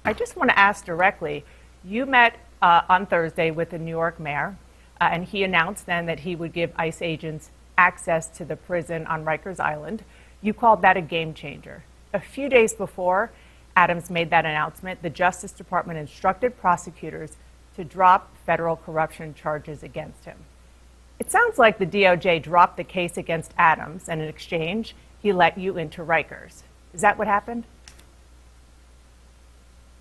I just want to ask directly, you met on Thursday with the New York mayor, and he announced then that he would give ICE agents access to the prison on Rikers Island. You called that a game changer. A few days before Adams made that announcement, the Justice Department instructed prosecutors to drop federal corruption charges against him. It sounds like the DOJ dropped the case against Adams, and in exchange, he let you into Rikers. Is that what happened?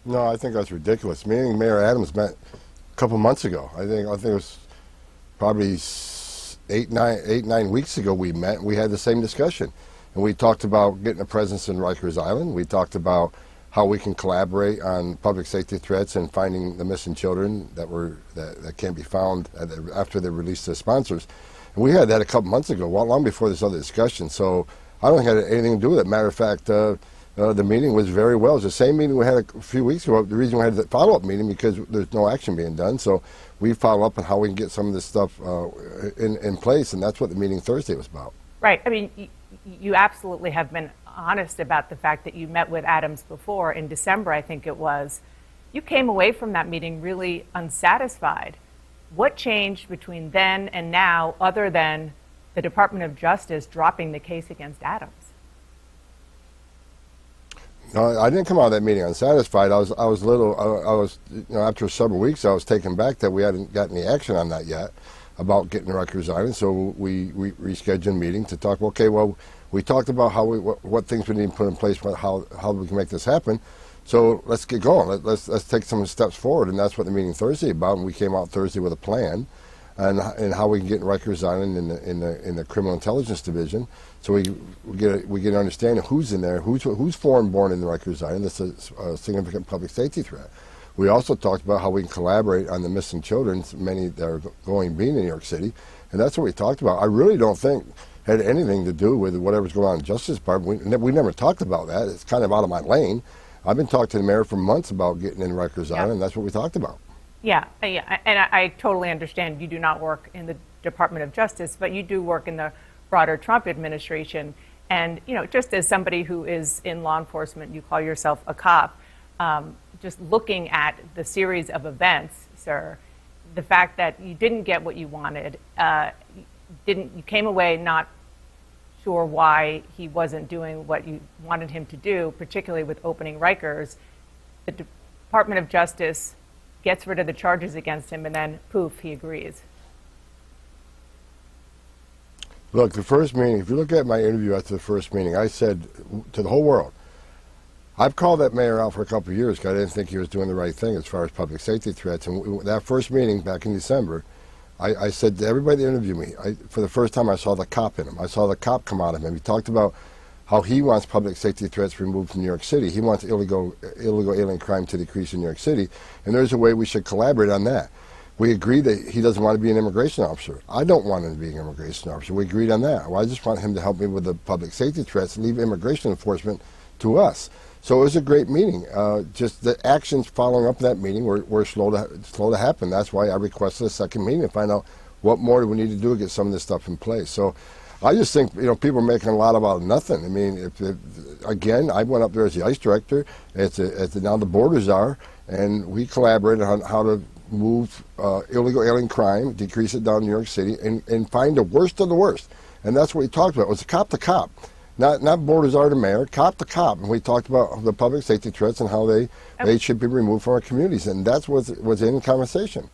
No, I think that's ridiculous. Me and Mayor Adams met a couple months ago. I think it was probably eight, 9 weeks ago we met. We had the same discussion. And we talked about getting a presence in Rikers Island. We talked about how we can collaborate on public safety threats and finding the missing children that can't be found after they release their sponsors. And we had that a couple months ago, long before this other discussion. So I don't think it had anything to do with it. Matter of fact, the meeting was very well. It was the same meeting we had a few weeks ago. The reason we had the follow-up meeting because there's no action being done. So we follow up on how we can get some of this stuff in place, and that's what the meeting Thursday was about. Right. I mean, you absolutely have been honest about the fact that you met with Adams before. In December, I think it was. You came away from that meeting really unsatisfied. What changed between then and now other than the Department of Justice dropping the case against Adams? No, I didn't come out of that meeting unsatisfied. I was after several weeks, I was taken back that we hadn't gotten any action on that yet about getting Rikers Island. So we rescheduled a meeting to talk. Okay, well, we talked about what things we need to put in place, how we can make this happen. So let's get going. Let's take some steps forward, and that's what the meeting Thursday about. And we came out Thursday with a plan, and how we can get in Rikers Island in the Criminal Intelligence Division. So we get an understanding of who's in there, who's foreign-born in the Rikers Island. That's a significant public safety threat. We also talked about how we can collaborate on the missing children, many that are being in New York City, and that's what we talked about. I really don't think it had anything to do with whatever's going on in the Justice Department. We never talked about that. It's kind of out of my lane. I've been talking to the mayor for months about getting in Rikers Island, and that's what we talked about. Yeah, and I totally understand you do not work in the Department of Justice, but you do work in the broader Trump administration. And, just as somebody who is in law enforcement, you call yourself a cop, just looking at the series of events, sir, the fact that you didn't get what you wanted, you came away not sure why he wasn't doing what you wanted him to do, particularly with opening Rikers. The Department of Justice gets rid of the charges against him, and then, poof, he agrees. Look, the first meeting, if you look at my interview after the first meeting, I said to the whole world, I've called that mayor out for a couple of years because I didn't think he was doing the right thing as far as public safety threats. And that first meeting back in December, I said to everybody that interviewed me, for the first time I saw the cop in him. I saw the cop come out of him. He talked about how he wants public safety threats removed from New York City. He wants illegal alien crime to decrease in New York City. And there's a way we should collaborate on that. We agreed that he doesn't want to be an immigration officer. I don't want him to be an immigration officer. We agreed on that. Well, I just want him to help me with the public safety threats and leave immigration enforcement to us. So it was a great meeting. Just the actions following up that meeting were slow to happen. That's why I requested a second meeting to find out what more do we need to do to get some of this stuff in place. So I just think people are making a lot about nothing. I mean, again, I went up there as the ICE director. Now the borders are, and we collaborated on how to move illegal alien crime, decrease it down in New York City, and find the worst of the worst. And that's what we talked about. It was cop to cop. Not borders are to mayor, cop to cop. And we talked about the public safety threats and how they should be removed from our communities. And that's what was in the conversation.